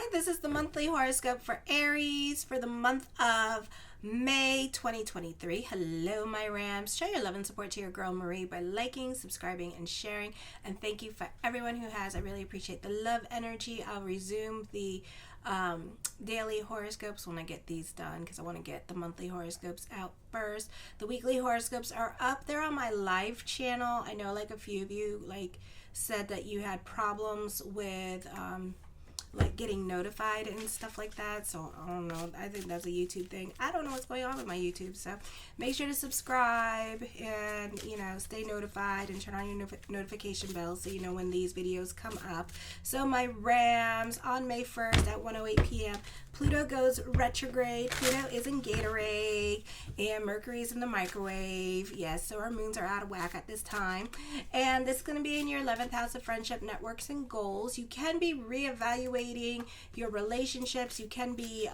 Hi, this is the monthly horoscope for Aries for the month of May 2023. Hello, my Rams. Show your love and support to your girl Marie by liking, subscribing, and sharing. And thank you for everyone who has. I really appreciate the love energy. I'll resume the daily horoscopes when I get these done because I want to get the monthly horoscopes out first. The weekly horoscopes are up. They're on my live channel. I know like a few of you said that you had problems with getting notified and stuff like that, so I don't know, I think that's a YouTube thing. I don't know what's going on with my YouTube, so make sure to subscribe and stay notified and turn on your notification bell so you know when these videos come up. So my Rams, on May 1st at 1:08 p.m. Pluto goes retrograde. Pluto is in Gatorade and Mercury is in the microwave. Yes, so our moons are out of whack at this time, and this is going to be in your 11th house of friendship, networks, and goals. You can be reevaluating your relationships. You can be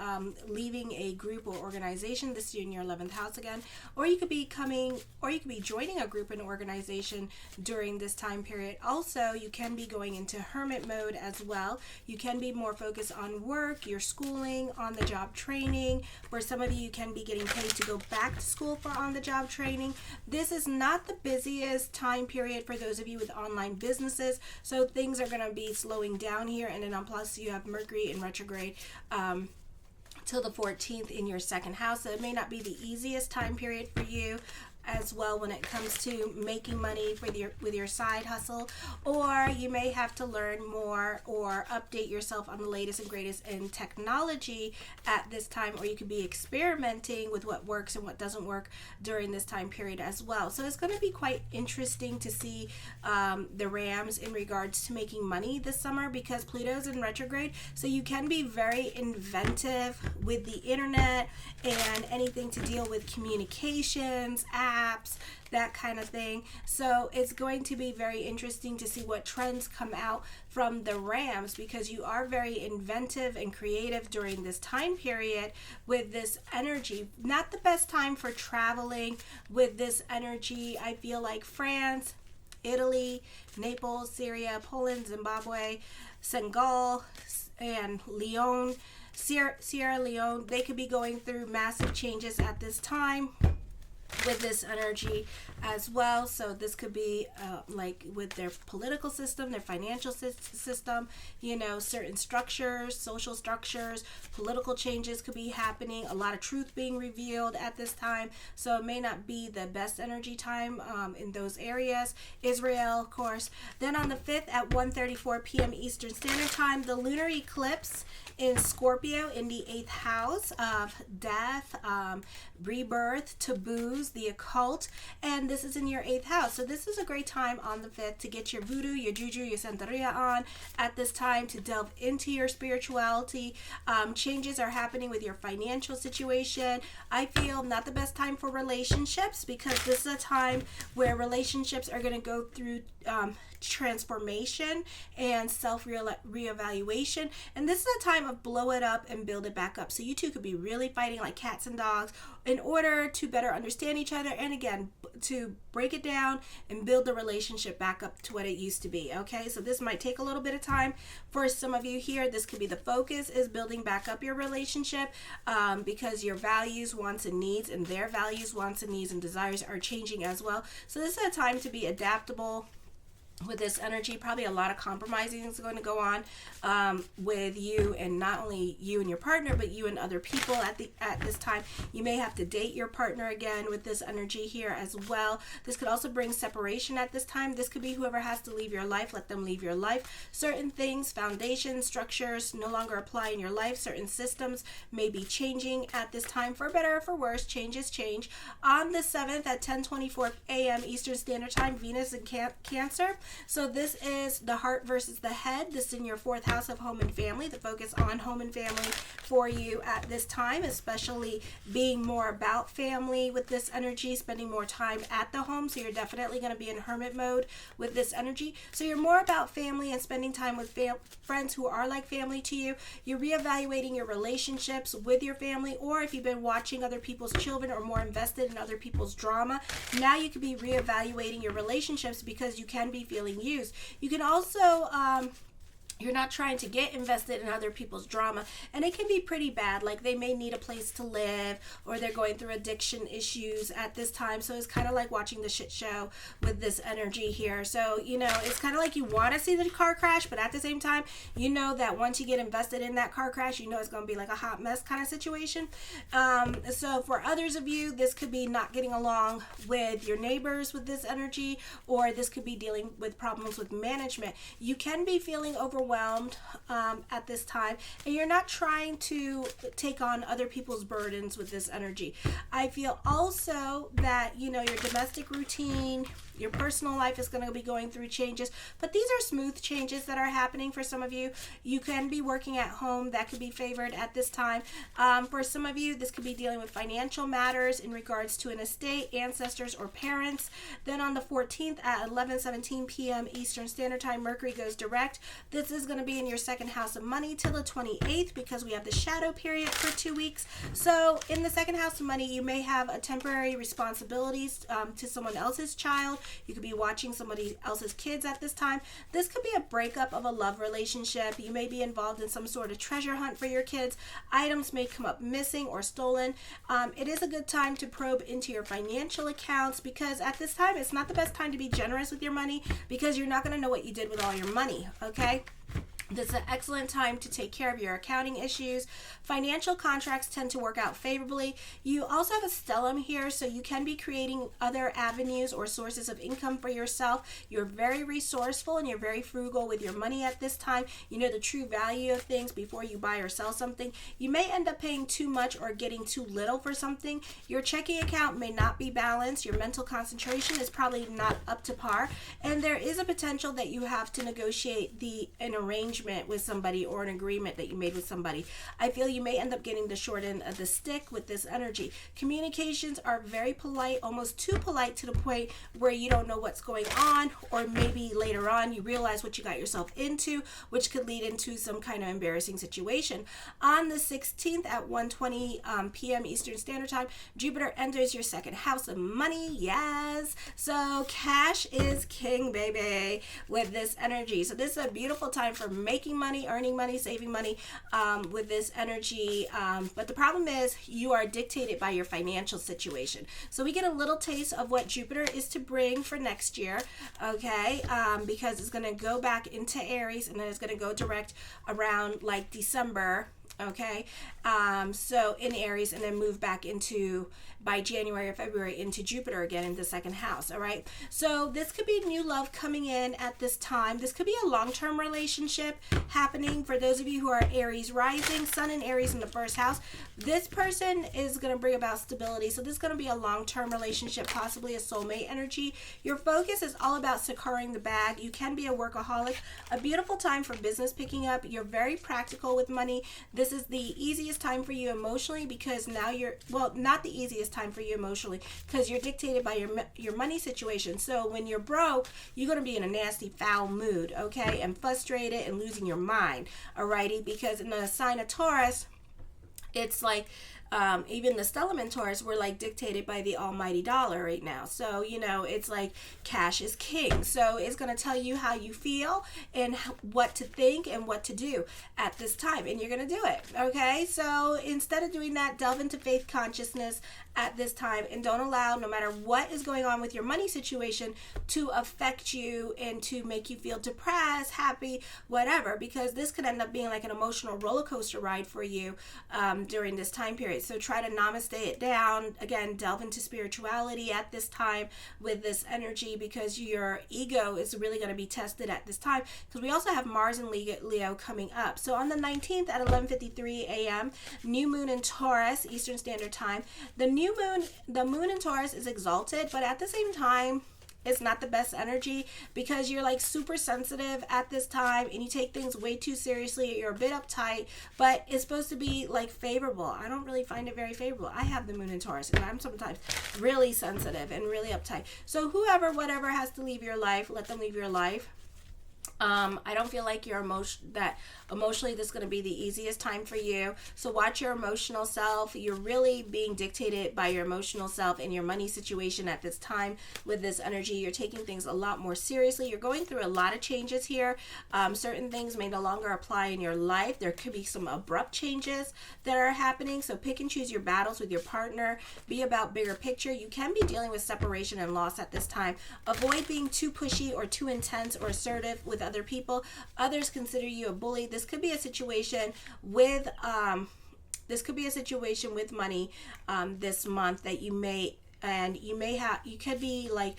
leaving a group or organization. This is in your 11th house again, or you could be joining a group and organization during this time period. Also, you can be going into hermit mode as well. You can be more focused on work, your schooling, on the job training. For some of you, you can be getting paid to go back to school for on the job training. This is not the busiest time period for those of you with online businesses, so things are going to be slowing down here. And then on plus, you have Mercury in retrograde till the 14th in your second house, so it may not be the easiest time period for you as well when it comes to making money with your side hustle, or you may have to learn more or update yourself on the latest and greatest in technology at this time, or you could be experimenting with what works and what doesn't work during this time period as well. So it's going to be quite interesting to see the Rams in regards to making money this summer, because Pluto's in retrograde, so you can be very inventive with the internet and anything to deal with communications, apps, that kind of thing. So it's going to be very interesting to see what trends come out from the Rams, because you are very inventive and creative during this time period with this energy. Not the best time for traveling with this energy. I feel like France, Italy, Naples, Syria, Poland, Zimbabwe, Senegal, and Leone, Sierra Leone, they could be going through massive changes at this time with this energy as well. So this could be with their political system, their financial system, certain structures, social structures, political changes could be happening, a lot of truth being revealed at this time. So it may not be the best energy time in those areas. Israel, of course. Then on the 5th at 1:34 p.m. Eastern Standard Time, the lunar eclipse in Scorpio in the 8th house of death, rebirth, taboos, the occult, and this is in your 8th house. So this is a great time on the 5th to get your voodoo, your juju, your santeria on at this time, to delve into your spirituality. Changes are happening with your financial situation. I feel not the best time for relationships, because this is a time where relationships are going to go through transformation and self-reevaluation, and this is a time of blow it up and build it back up. So you two could be really fighting like cats and dogs in order to better understand each other, and again to break it down and build the relationship back up to what it used to be. Okay, so this might take a little bit of time for some of you here. This could be the focus is building back up your relationship, because your values, wants, and needs, and their values, wants, and needs, and desires are changing as well. So this is a time to be adaptable with this energy. Probably a lot of compromising is going to go on with you, and not only you and your partner, but you and other people at this time. You may have to date your partner again with this energy here as well. This could also bring separation at this time. This could be whoever has to leave your life, let them leave your life. Certain things, foundations, structures no longer apply in your life. Certain systems may be changing at this time, for better or for worse. Changes change. On the 7th at 10:24 a.m. Eastern Standard Time, Venus in Cancer. So this is the heart versus the head. This is in your 4th house of home and family. The focus on home and family for you at this time, especially being more about family with this energy, spending more time at the home. So you're definitely going to be in hermit mode with this energy. So you're more about family and spending time with friends who are like family to you. You're reevaluating your relationships with your family, or if you've been watching other people's children or more invested in other people's drama, now you could be reevaluating your relationships because you can be feeling used. You can also You're not trying to get invested in other people's drama, and it can be pretty bad. Like they may need a place to live, or they're going through addiction issues at this time. So it's kind of like watching the shit show with this energy here. So, it's kind of like you want to see the car crash, but at the same time, you know that once you get invested in that car crash, it's going to be like a hot mess kind of situation. So for others of you, this could be not getting along with your neighbors with this energy, or this could be dealing with problems with management. You can be feeling overwhelmed at this time, and you're not trying to take on other people's burdens with this energy. I feel also that your domestic routine, your personal life is going to be going through changes, but these are smooth changes that are happening for some of you. You can be working at home. That could be favored at this time. For some of you, this could be dealing with financial matters in regards to an estate, ancestors, or parents. Then on the 14th at 11:17 p.m. Eastern Standard Time, Mercury goes direct. This is going to be in your second house of money till the 28th, because we have the shadow period for 2 weeks. So in the second house of money, you may have a temporary responsibilities to someone else's child. You could be watching somebody else's kids at this time. This could be a breakup of a love relationship. You may be involved in some sort of treasure hunt for your kids. Items may come up missing or stolen. It is a good time to probe into your financial accounts, because at this time, it's not the best time to be generous with your money, because you're not going to know what you did with all your money, okay? This is an excellent time to take care of your accounting issues. Financial contracts tend to work out favorably. You also have a stellium here, so you can be creating other avenues or sources of income for yourself. You're very resourceful and you're very frugal with your money at this time. You know the true value of things before you buy or sell something. You may end up paying too much or getting too little for something. Your checking account may not be balanced. Your mental concentration is probably not up to par. And there is a potential that you have to negotiate an arrangement with somebody, or an agreement that you made with somebody. I feel you may end up getting the short end of the stick with this energy. Communications are very polite, almost too polite to the point where you don't know what's going on, or maybe later on you realize what you got yourself into, which could lead into some kind of embarrassing situation. On the 16th at 1:20 p.m. Eastern Standard Time, Jupiter enters your second house of money. Yes. So cash is king, baby, with this energy. So this is a beautiful time for making money, earning money, saving money with this energy. But the problem is you are dictated by your financial situation. So we get a little taste of what Jupiter is to bring for next year, okay? Because it's going to go back into Aries, and then it's going to go direct around like December, okay? So in Aries, and then move back into, by January or February, into Jupiter again in the second house, all right? So this could be new love coming in at this time. This could be a long-term relationship happening for those of you who are Aries rising, Sun and Aries in the first house. This person is going to bring about stability. So this is going to be a long-term relationship, possibly a soulmate energy. Your focus is all about securing the bag. You can be a workaholic. A beautiful time for business picking up. You're very practical with money. This is the easiest time for you emotionally, because now you're, well, not the easiest time for you emotionally, because you're dictated by your money situation. So when you're broke, you're going to be in a nasty, foul mood, okay, and frustrated and losing your mind, alrighty, because in the sign of Taurus, it's like even the stellium in Taurus, we're like dictated by the almighty dollar right now. So, it's like cash is king. So it's going to tell you how you feel and what to think and what to do at this time. And you're going to do it. Okay. So instead of doing that, delve into faith consciousness at this time, and don't allow, no matter what is going on with your money situation, to affect you and to make you feel depressed, happy, whatever, because this could end up being like an emotional roller coaster ride for you during this time period. So try to namaste it down. Again, delve into spirituality at this time with this energy, because your ego is really going to be tested at this time, because we also have Mars and Leo coming up. So on the 19th at 11:53 a.m., new moon in Taurus, Eastern Standard Time. The moon in Taurus is exalted, but at the same time, it's not the best energy, because you're like super sensitive at this time and you take things way too seriously. You're a bit uptight, but it's supposed to be like favorable. I don't really find it very favorable. I have the moon in Taurus, and I'm sometimes really sensitive and really uptight. So whoever, whatever has to leave your life, let them leave your life. I don't feel like emotionally this is going to be the easiest time for you. So watch your emotional self. You're really being dictated by your emotional self and your money situation at this time with this energy. You're taking things a lot more seriously. You're going through a lot of changes here. Certain things may no longer apply in your life. There could be some abrupt changes that are happening. So pick and choose your battles with your partner. Be about bigger picture. You can be dealing with separation and loss at this time. Avoid being too pushy or too intense or assertive with other people. Others consider you a bully. This could be a situation with money this month that you could be like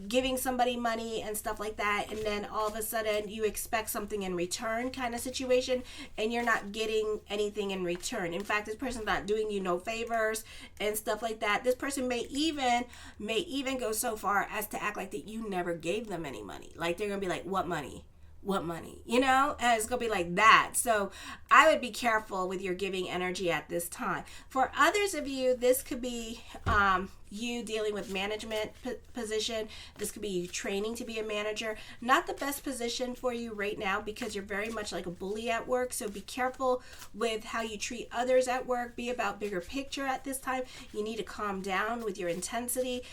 giving somebody money and stuff like that, and then all of a sudden you expect something in return kind of situation, and you're not getting anything in return. In fact, this person's not doing you no favors and stuff like that. This person may even go so far as to act like that you never gave them any money. Like they're gonna be like, what money? And it's gonna be like that. So I would be careful with your giving energy at this time. For others of you, this could be you dealing with management position. This could be you training to be a manager. Not the best position for you right now because you're very much like a bully at work. So be careful with how you treat others at work. Be about bigger picture at this time. You need to calm down with your intensity.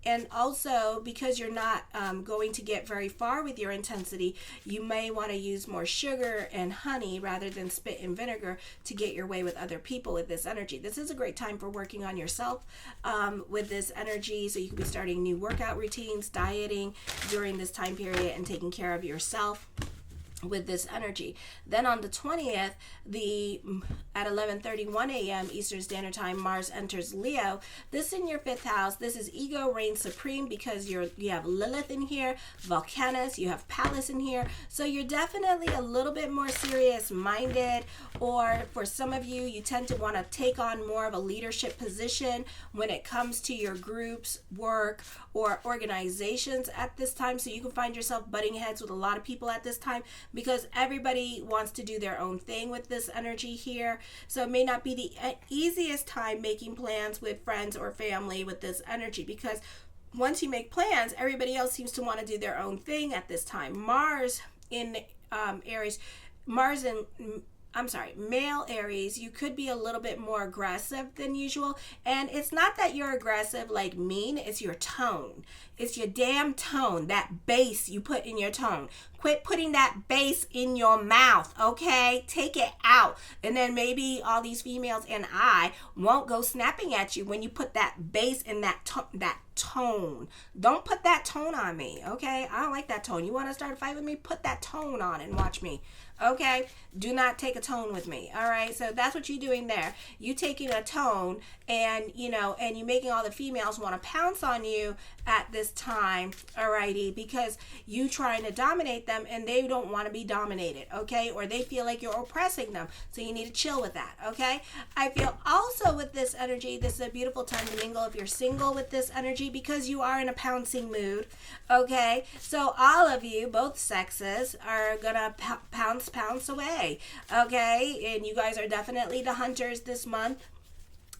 And also, because you're not going to get very far with your intensity, you may want to use more sugar and honey rather than spit and vinegar to get your way with other people with this energy. This is a great time for working on yourself with this energy. So you could be starting new workout routines, dieting during this time period, and taking care of yourself with this energy. Then on the 20th, at 11:31 a.m. Eastern Standard Time, Mars enters Leo. This in your 5th house. This is ego reigns supreme because you have Lilith in here, Volcanus, you have Pallas in here. So you're definitely a little bit more serious minded, or for some of you, you tend to want to take on more of a leadership position when it comes to your groups, work, or organizations at this time. So you can find yourself butting heads with a lot of people at this time because everybody wants to do their own thing with this energy here. So it may not be the easiest time making plans with friends or family with this energy, because once you make plans, everybody else seems to want to do their own thing at this time. Mars in Aries, male Aries, you could be a little bit more aggressive than usual. And it's not that you're aggressive like mean, it's your tone. It's your damn tone, that bass you put in your tone. Quit putting that bass in your mouth, okay? Take it out. And then maybe all these females and I won't go snapping at you when you put that bass in that tone. Don't put that tone on me, okay? I don't like that tone. You want to start a fight with me? Put that tone on and watch me. Okay, do not take a tone with me. All right, so that's what you're doing there. You taking a tone and you making all the females want to pounce on you at this time, alrighty, because you trying to dominate them and they don't want to be dominated, okay, or they feel like you're oppressing them. So you need to chill with that, okay? I feel also with this energy, this is a beautiful time to mingle if you're single with this energy, because you are in a pouncing mood, okay? So all of you, both sexes, are gonna pounce away, okay? And you guys are definitely the hunters this month,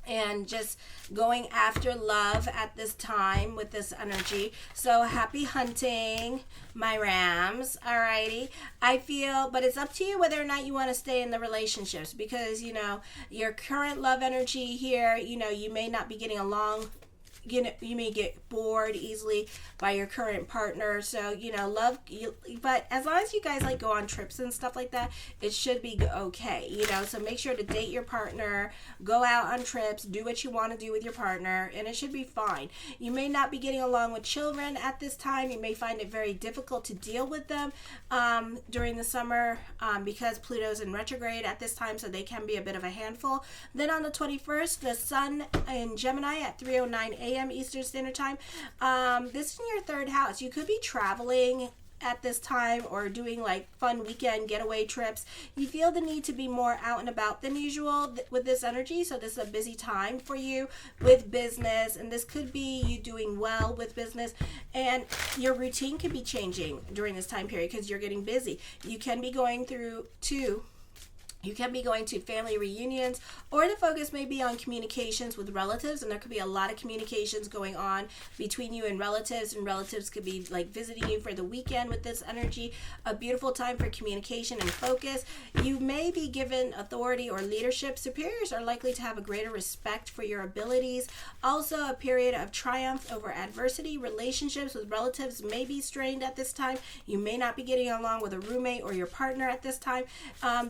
and just going after love at this time with this energy. So happy hunting, my Rams. Alrighty. I feel, but it's up to you whether or not you want to stay in the relationships, because your current love energy here, you may not be getting along. You may get bored easily by your current partner. So, but as long as you guys go on trips and stuff like that, it should be okay, so make sure to date your partner, go out on trips, do what you want to do with your partner, and it should be fine. You may not be getting along with children at this time. You may find it very difficult to deal with them during the summer because Pluto's in retrograde at this time, so they can be a bit of a handful. Then on the 21st, the Sun in Gemini at 3:09 a.m. Eastern Standard Time. This is in your 3rd house. You could be traveling at this time or doing fun weekend getaway trips. You feel the need to be more out and about than usual with this energy. So this is a busy time for you with business, and this could be you doing well with business, and your routine could be changing during this time period because you're getting busy. You can be going through You can be going to family reunions, or the focus may be on communications with relatives, and there could be a lot of communications going on between you and relatives could be like visiting you for the weekend with this energy. A beautiful time for communication and focus. You may be given authority or leadership. Superiors are likely to have a greater respect for your abilities. Also, a period of triumph over adversity. Relationships with relatives may be strained at this time. You may not be getting along with a roommate or your partner at this time.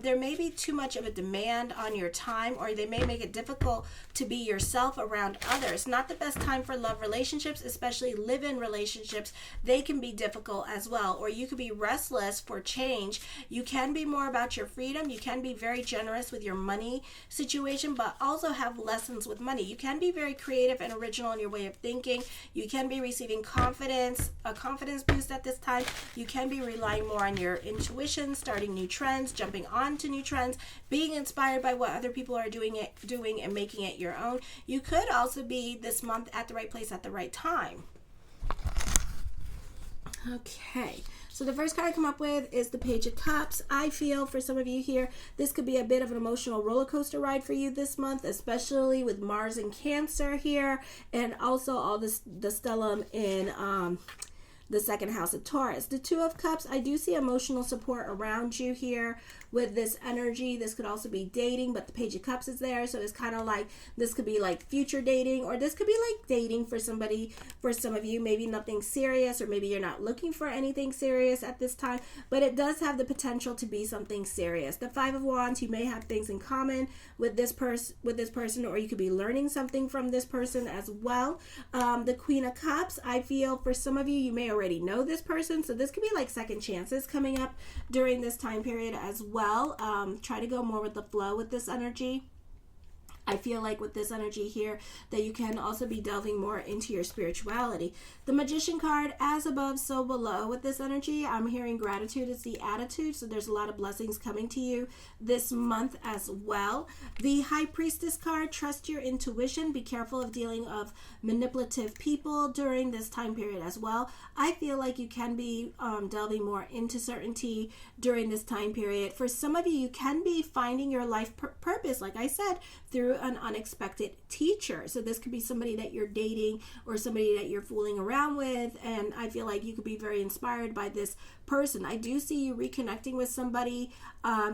There may be too much of a demand on your time, or they may make it difficult to be yourself around others. Not the best time for love relationships, especially live-in relationships. They can be difficult as well, or you could be restless for change. You can be more about your freedom. You can be very generous with your money situation, but also have lessons with money. You can be very creative and original in your way of thinking. You can be receiving confidence, a confidence boost at this time. You can be relying more on your intuition, starting new trends, jumping onto new trends, being inspired by what other people are doing and making it your own. You could also be this month at the right place at the right time. Okay, so the first card I come up with is the Page of Cups. I feel for some of you here, this could be a bit of an emotional roller coaster ride for you this month, especially with Mars and Cancer here, and also all this, the stellium in the second house of Taurus. The Two of Cups, I do see emotional support around you here with this energy. This could also be dating, but the Page of Cups is there, so it's kind of like this could be like future dating, or this could be like dating for somebody, for some of you, maybe nothing serious, or maybe you're not looking for anything serious at this time, but it does have the potential to be something serious. The Five of Wands, you may have things in common with this person, or you could be learning something from this person as well. The Queen of Cups, I feel for some of you, you may already know this person, so this could be like second chances coming up during this time period as well. Try to go more with the flow with this energy. I feel like with this energy here that you can also be delving more into your spirituality. The Magician card, as above, so below. With this energy, I'm hearing gratitude is the attitude, so there's a lot of blessings coming to you this month as well. The High Priestess card, trust your intuition. Be careful of dealing with manipulative people during this time period as well. I feel like you can be delving more into certainty during this time period. For some of you, you can be finding your life purpose, like I said, through an unexpected teacher. So this could be somebody that you're dating or somebody that you're fooling around with, and I feel like you could be very inspired by this person. I do see you reconnecting with somebody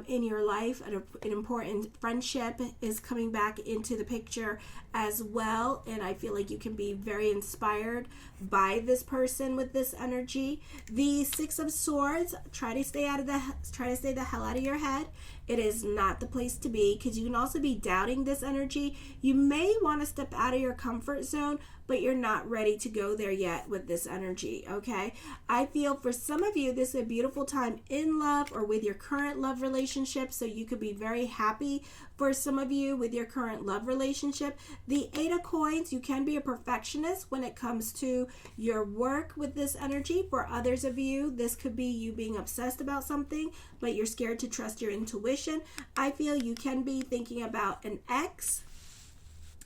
in your life. An important friendship is coming back into the picture as well, and I feel like you can be very inspired by this person with this energy. The Six of Swords, try to stay the hell out of your head. It is not the place to be, because you can also be doubting this energy. You may want to step out of your comfort zone, but you're not ready to go there yet with this energy, okay? I feel for some of you, this is a beautiful time in love or with your current love relationship, so you could be very happy for some of you with your current love relationship. The Eight of Coins, you can be a perfectionist when it comes to your work with this energy. For others of you, this could be you being obsessed about something, but you're scared to trust your intuition. I feel you can be thinking about an ex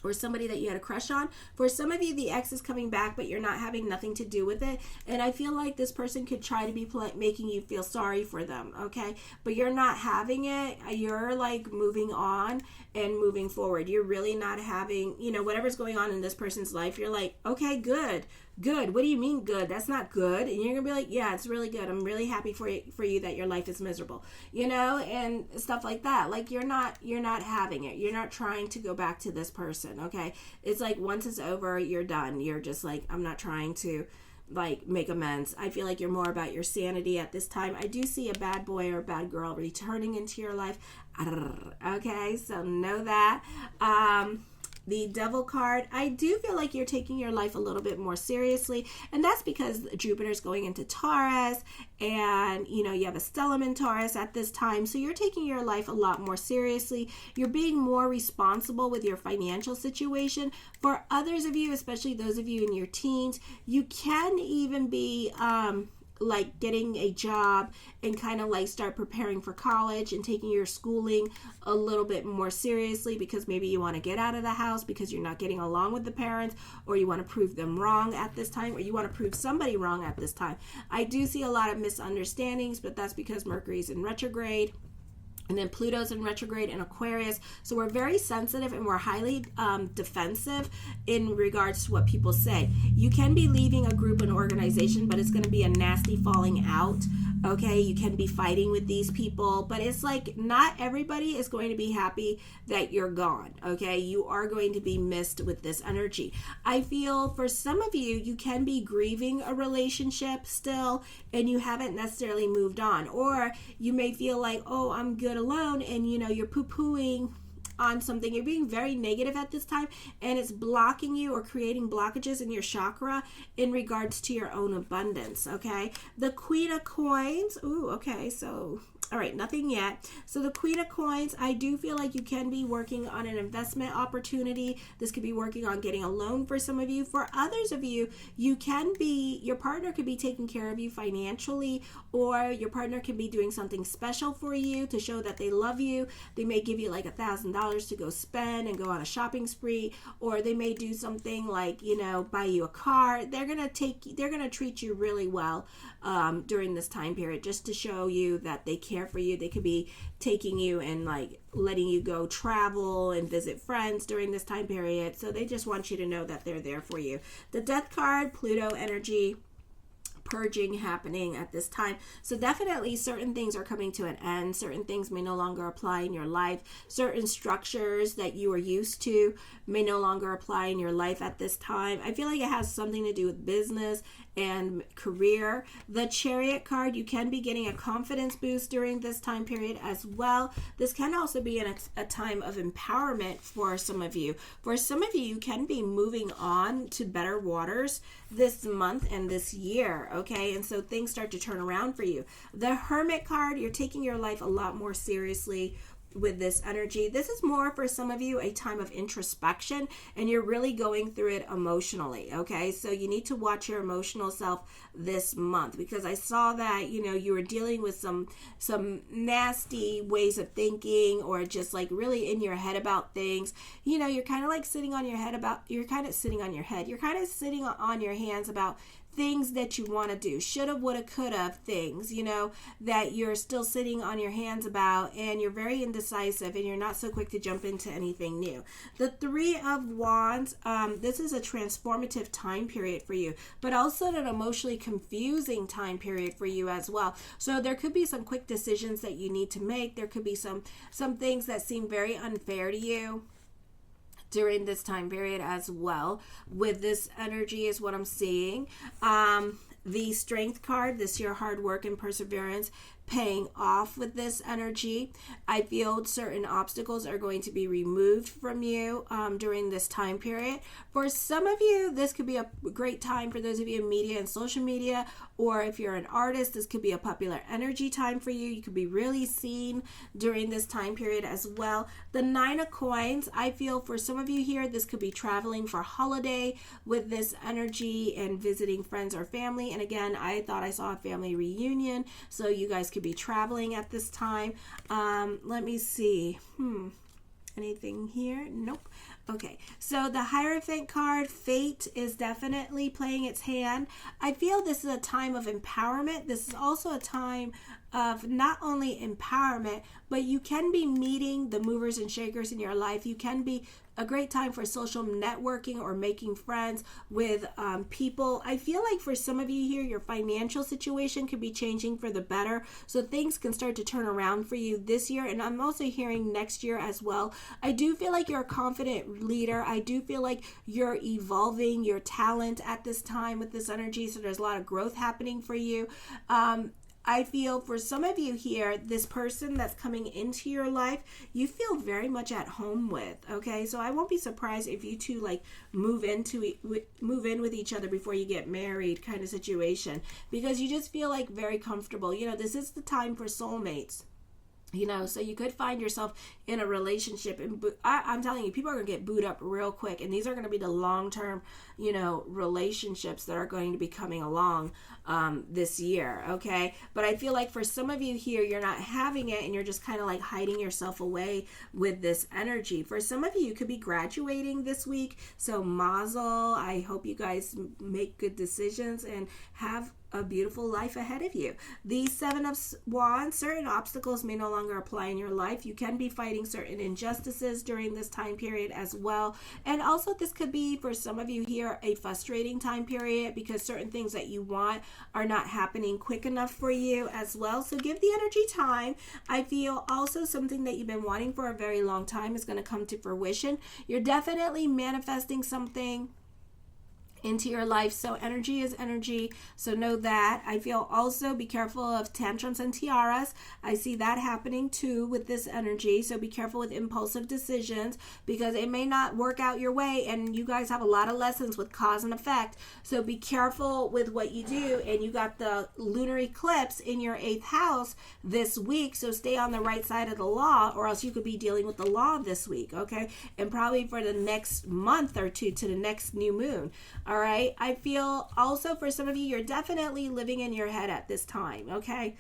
or somebody that you had a crush on. For some of you, the ex is coming back, but you're not having nothing to do with it. And I feel like this person could try to be making you feel sorry for them, okay? But you're not having it. You're like moving on and moving forward. You're really not having, whatever's going on in this person's life. You're like, okay, good. What do you mean good? That's not good. And you're gonna be like, yeah, it's really good. I'm really happy for you that your life is miserable, and stuff like that. Like you're not having it. You're not trying to go back to this person, okay? It's like once it's over, you're done. You're just like, I'm not trying to like make amends. I feel like you're more about your sanity at this time. I do see a bad boy or a bad girl returning into your life. Okay, so know that. The Devil card, I do feel like you're taking your life a little bit more seriously, and that's because Jupiter's going into Taurus, and you have a stellium in Taurus at this time, so you're taking your life a lot more seriously. You're being more responsible with your financial situation. For others of you, especially those of you in your teens, you can even be like getting a job and kind of like start preparing for college and taking your schooling a little bit more seriously, because maybe you want to get out of the house because you're not getting along with the parents, or you want to prove them wrong at this time, or you want to prove somebody wrong at this time. I do see a lot of misunderstandings, but that's because Mercury's in retrograde. And then Pluto's in retrograde in Aquarius. So we're very sensitive and we're highly defensive in regards to what people say. You can be leaving a group and organization, but it's going to be a nasty falling out. Okay, you can be fighting with these people, but it's like not everybody is going to be happy that you're gone. Okay, you are going to be missed with this energy. I feel for some of you, you can be grieving a relationship still and you haven't necessarily moved on. Or you may feel like, oh, I'm good alone, and you know, you're poo-pooing on something. You're being very negative at this time, and it's blocking you or creating blockages in your chakra in regards to your own abundance. Okay, the Queen of Coins. Ooh, okay, so all right, nothing yet. So the Queen of Coins, I do feel like you can be working on an investment opportunity. This could be working on getting a loan for some of you. For others of you, you can be, your partner could be taking care of you financially, or your partner can be doing something special for you to show that they love you. They may give you like $1,000 to go spend and go on a shopping spree, or they may do something like, you know, buy you a car. They're gonna treat you really well during this time period, just to show you that they care for you. They could be taking you and like letting you go travel and visit friends during this time period. So they just want you to know that they're there for you. The Death card, Pluto energy, purging happening at this time. So definitely certain things are coming to an end. Certain things may no longer apply in your life. Certain structures that you are used to may no longer apply in your life at this time. I feel like it has something to do with business and career. The Chariot card, you can be getting a confidence boost during this time period as well. This can also be a time of empowerment for some of you. For some of you, you can be moving on to better waters this month and this year, okay? And so things start to turn around for you. The Hermit card, you're taking your life a lot more seriously with this energy. This is more for some of you a time of introspection, and you're really going through it emotionally, okay? So you need to watch your emotional self this month, because I saw that, you know, you were dealing with some nasty ways of thinking, or just like really in your head about things. You know, you're kind of like sitting on your head. You're kind of sitting on your hands about things that you want to do, shoulda, woulda, coulda things, you know, that you're still sitting on your hands about, and you're very indecisive, and you're not so quick to jump into anything new. The Three of Wands, this is a transformative time period for you, but also an emotionally confusing time period for you as well. So there could be some quick decisions that you need to make. There could be some things that seem very unfair to you during this time period as well. With this energy is what I'm seeing. The Strength card, this year hard work and perseverance paying off with this energy. I feel certain obstacles are going to be removed from you during this time period. For some of you, this could be a great time for those of you in media and social media, or if you're an artist, this could be a popular energy time for you. You could be really seen during this time period as well. The Nine of Coins, I feel for some of you here, this could be traveling for holiday with this energy and visiting friends or family. And again, I thought I saw a family reunion, so you guys could be traveling at this time. Let me see. Anything here? Nope. Okay, so the Hierophant card, fate is definitely playing its hand. I feel this is a time of empowerment. This is also a time of not only empowerment, but you can be meeting the movers and shakers in your life. You can be a great time for social networking or making friends with people. I feel like for some of you here, your financial situation could be changing for the better. So things can start to turn around for you this year. And I'm also hearing next year as well. I do feel like you're a confident leader. I do feel like you're evolving your talent at this time with this energy. So there's a lot of growth happening for you. I feel for some of you here, this person that's coming into your life, you feel very much at home with, okay? So I won't be surprised if you two like move in with each other before you get married kind of situation, because you just feel like very comfortable. You know, this is the time for soulmates. You know, so you could find yourself in a relationship, and I'm telling you, people are going to get booed up real quick, and these are going to be the long-term, you know, relationships that are going to be coming along this year, okay? But I feel like for some of you here, you're not having it, and you're just kind of like hiding yourself away with this energy. For some of you could be graduating this week, so mazel. I hope you guys make good decisions and have a beautiful life ahead of you. The Seven of Wands, certain obstacles may no longer apply in your life. You can be fighting certain injustices during this time period as well. And also this could be, for some of you here, a frustrating time period because certain things that you want are not happening quick enough for you as well. So give the energy time. I feel also something that you've been wanting for a very long time is going to come to fruition. You're definitely manifesting something into your life. So energy is energy. So know that. I feel also be careful of tantrums and tiaras. I see that happening too with this energy. So be careful with impulsive decisions because it may not work out your way. And you guys have a lot of lessons with cause and effect. So be careful with what you do. And you got the lunar eclipse in your 8th house this week. So stay on the right side of the law, or else you could be dealing with the law this week. Okay. And probably for the next month or two to the next new moon. All right. I feel also for some of you, you're definitely living in your head at this time. Okay.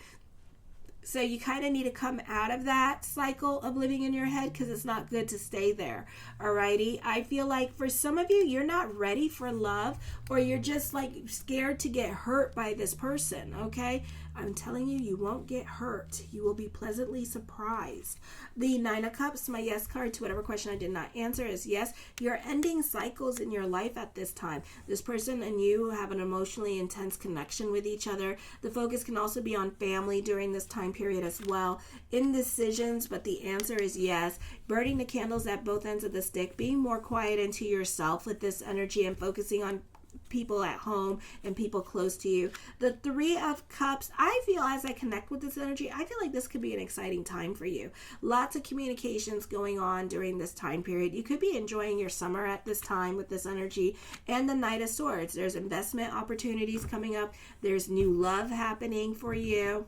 So you kind of need to come out of that cycle of living in your head because it's not good to stay there. Alrighty. I feel like for some of you, you're not ready for love, or you're just like scared to get hurt by this person. Okay. I'm telling you, you won't get hurt. You will be pleasantly surprised. The 9 of Cups, my yes card to whatever question I did not answer is yes. You're ending cycles in your life at this time. This person and you have an emotionally intense connection with each other. The focus can also be on family during this time period as well. Indecisions, but the answer is yes. Burning the candles at both ends of the stick. Being more quiet into yourself with this energy and focusing on people at home and people close to you. The 3 of Cups, I feel as I connect with this energy, I feel like this could be an exciting time for you. Lots of communications going on during this time period. You could be enjoying your summer at this time with this energy. And the Knight of Swords, there's investment opportunities coming up. There's new love happening for you.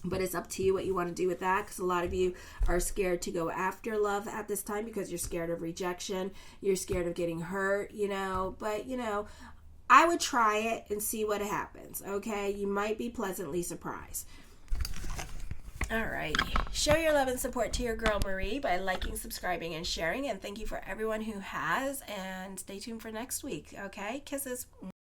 But it's up to you what you want to do with that, because a lot of you are scared to go after love at this time because you're scared of rejection. You're scared of getting hurt, But, I would try it and see what happens, okay? You might be pleasantly surprised. Alrighty. Show your love and support to your girl Marie by liking, subscribing, and sharing. And thank you for everyone who has. And stay tuned for next week, okay? Kisses.